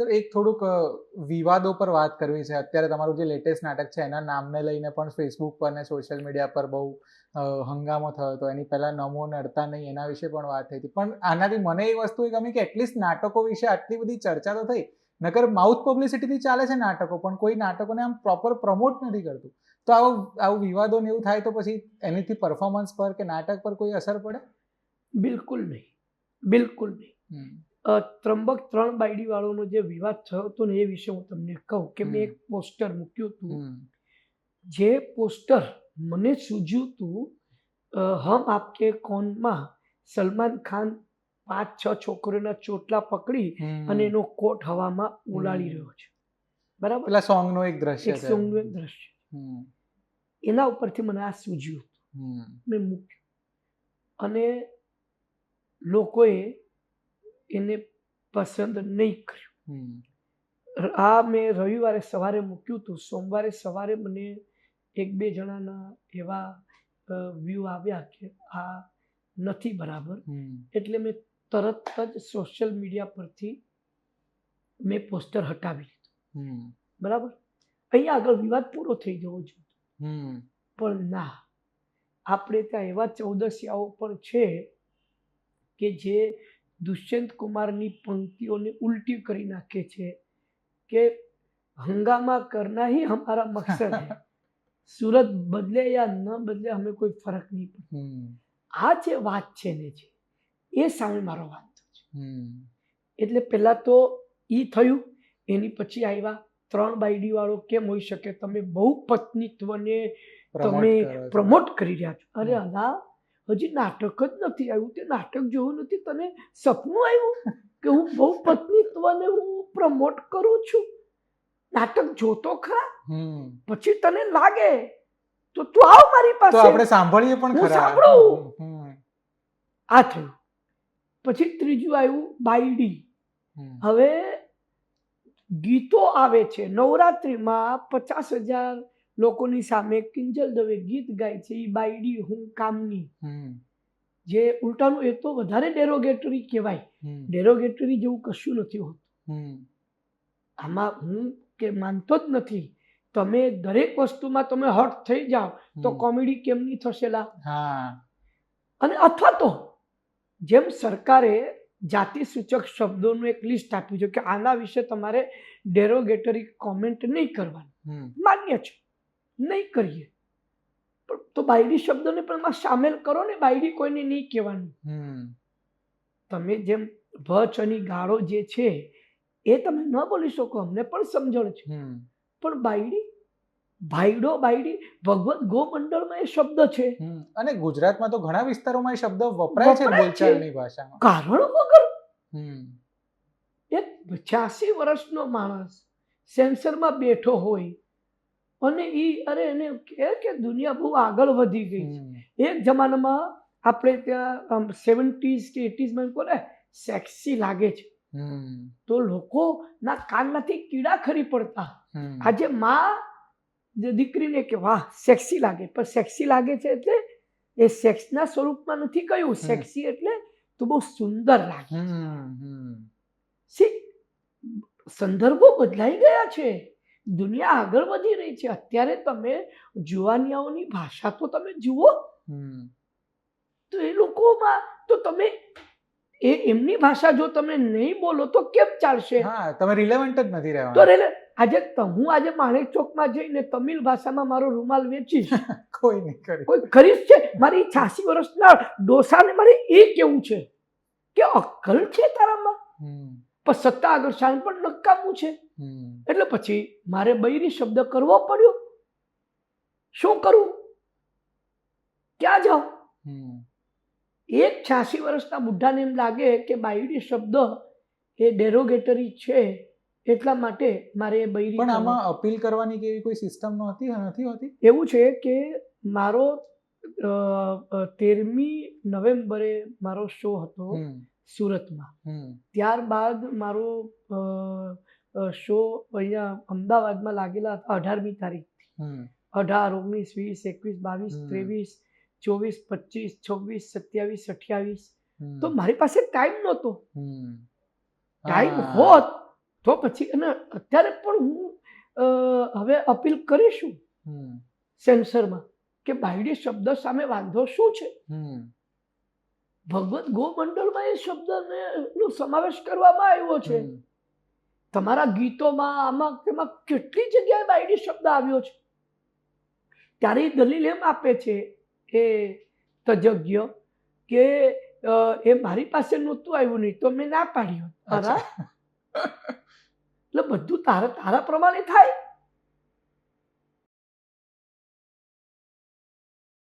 Sir એક થોડુંક વિવાદો પર વાત કરવી છે. અત્યારે તમારું જે લેટેસ્ટ નાટક છે એના નામને લઈને પણ ફેસબુક પર ને સોશિયલ મીડિયા પર બહુ હંગામો થયો હતો. એની પહેલા નમો નડતા નહીં એના વિશે પણ વાત થઈ હતી. પણ આનાથી મને એ વસ્તુ ગમી કે એટલીસ્ટ નાટકો વિશે આટલી બધી ચર્ચા તો થઈ. નકર માઉથ પબ્લિસિટીથી ચાલે છે નાટકો, પણ કોઈ નાટકોને આમ પ્રોપર પ્રમોટ નથી કરતું. તો આવું વિવાદો ને એવું થાય તો પછી એનીથી પરફોર્મન્સ પર કે નાટક પર કોઈ અસર પડે? બિલકુલ નહીં, બિલકુલ નહીં. ત્રંબક 3 બાયડી વાળોનો જે વિવાદ થયો હતો ને એ વિશે હું તમને કહું કે મેં એક પોસ્ટર મૂક્યું હતું. જે પોસ્ટર મને સૂઝ્યું હતું હમ આપકે કોનમાં સલમાન ખાન 5-6 છોકરીઓના ચોટલા પકડી અને એનો કોટ હવામાં ઉલાળી રહ્યો છે, બરાબર? પેલા સોંગનો એક દ્રશ્ય એક સોંગનું એક દ્રશ્ય, એના ઉપરથી મને આ સૂઝ્યું હતું, મેં મૂક્યું અને લોકોએ એને પસંદ નહીં કર્યું. આ મેં રવિવારે સવારે મૂક્યું હતું. સોમવારે સવારે મને 1-2 જણાના એવા વ્યૂ આવ્યા કે આ નથી બરાબર. એટલે મેં તરત જ સોશિયલ મીડિયા પરથી મેં પોસ્ટર હટાવી લીધું, બરાબર? અહીંયા આગળ વિવાદ પૂરો થઈ જવો જોઈએ, પણ ના, આપણે ત્યાં એવા ચૌદસિયાઓ પણ છે કે જે દુષ્યંત કુમારની પંક્તિઓને ઉલટી કરી નાખે છે કે હંગામા કરના ही हमारा मकसद है, सूरत बदले या न बदले हमें कोई फर्क नहीं પડતો. આ જે વાત છે ને જે એ સામે મારો વાંધો છે. એટલે પહેલા તો ઈ થયું, એની પછી આવ્યા 3 બાયડી વાળો. કેમ હોઈ શકે? તમે બહુ પત્નીત્વને તમે પ્રમોટ કરી રહ્યા છો. અરે અલા, હજી નાટક જ નથી આવ્યું, તે નાટક જોવું નથી, તને સપનું આવ્યું કે હું બહુ પત્નીત્વને હું પ્રમોટ કરું છું? નાટક જોતો ખરા, પછી તને લાગે તો તું આવ મારી પાસે, આપણે સાંભળીએ પણ ખરા. સાંભળું. આ થયું. પછી ત્રીજું આવ્યું બાયડી. હવે ગીતો આવે છે નવરાત્રિમાં, 50,000 લોકોની સામે કિંજલ દવે ગીત ગાય છે, એ બાયડી હું કામની. જે ઉલટાનું એ તો વધારે ડેરોગેટરી કહેવાય. ડેરોગેટરી જેવું કશું નથી હોતું. આમાં હું કે માનતો જ નથી. તમે દરેક વસ્તુમાં તમે હટ થઈ જાઓ તો કોમેડી કેમ નહીં થશેલા? અને અથવા તો જેમ સરકારે જાતિ સૂચક શબ્દોનું એક લિસ્ટ આપ્યું છે કે આના વિશે તમારે ડેરોગેટરી કોમેન્ટ નહીં કરવાની, માન્ય છે, નહીં કરીએ, તો બાયડી શબ્દોને પણ એમાં સામેલ કરો ને. બાયડી કોઈને નહીં કહેવાનું. તમે જેમ વચની ગાળો જે છે એ તમે ન બોલી શકો, અમને પણ સમજણ છે, પણ બાયડી, ભાઈડો, બાયડી ભગવત ગોમંડળમાં એ શબ્દ છે. અને ગુજરાતમાં તો ઘણા વિસ્તારોમાં એ શબ્દ વપરાય છે બોલચાલની ભાષામાં, કારણ વગર. એક 85 વર્ષનો માણસ સેન્સરમાં બેઠો હોય અને અરે એને કે દુનિયા બહુ આગળ વધી ગઈ છે. એક જમાનામાં આપણે ત્યાં 70s કે 80sમાં કોને સેક્સી લાગે છે તો લોકોના કાનમાંથી કીડા ખરી પડતા. આજે માં દીકરીને કે વાહ સેક્સી લાગે, પણ સેક્સી લાગે છે એટલે એ સેક્સના સ્વરૂપમાં નથી કહ્યું. સેક્સી એટલે તું બહુ સુંદર લાગે. સંદર્ભો બદલાઈ ગયા છે, દુનિયા આગળ વધી રહી છે. અત્યારે તમે જુવાનિયાઓની ભાષા તો તમે જુઓ, તો એ લોકોમાં તો તમે એમની ભાષા જો તમે નહીં બોલો તો કેમ ચાલશે? તમે રિલેવન્ટ જ નથી રહેવા. તો હું આજે માણેક ચોકમાં જઈને તમિલ ભાષામાં મારો રૂમાલ વેચીશ, કોઈ નહીં કરે, કોઈ ખરીદ છે? મારી 86 વર્ષના ડોસાને મારે એ કેવું છે કે અક્કલ છે તારામાં, પણ સત્તા આગળ શાન પણ નકામું છે. એટલે પછી મારે બૈરી શબ્દ કરવો પડ્યો. શું કરું? ક્યાં જાઉં? એક 86 વર્ષના બુઢાને એમ લાગે કે બાયડી શબ્દ એ ડેરોગેટરી છે, એટલા માટે મારે બૈરી. પણ આમાં અપીલ કરવાની કે એવી કોઈ સિસ્ટમ નથી હોતી? એવું છે કે મારો 13મી નવેમ્બરે મારો શો હતો સુરતમાં. ત્યારબાદ મારો શો અહીંયા અમદાવાદમાં લાગેલા હતા 18મી તારીખથી. 18, 19, 20, 21, 22, 23, 24, 25, 27, 28. તો મારી પાસે ટાઈમ નહોતો. ટાઈમ હોત તો પછી અને અત્યારે પણ હું હવે અપીલ કરીશું સેન્સરમાં કે બાયડી શબ્દ સામે વાંધો શું છે. ભગવત ગોમંડળમાં એ શબ્દનો સમાવેશ કરવામાં આવ્યો છે. તમારા ગીતોમાં આમાં તેમાં કેટલી જગ્યાએ બાયડી શબ્દ આવ્યો છે. ત્યારે એ દલીલ એમ આપે છે એ તજજ્ઞ કે એ મારી પાસે નહોતું આવ્યું, નહીં તો મેં ના પાડ્યું. એટલે બધું તારા પ્રમાણે થાય.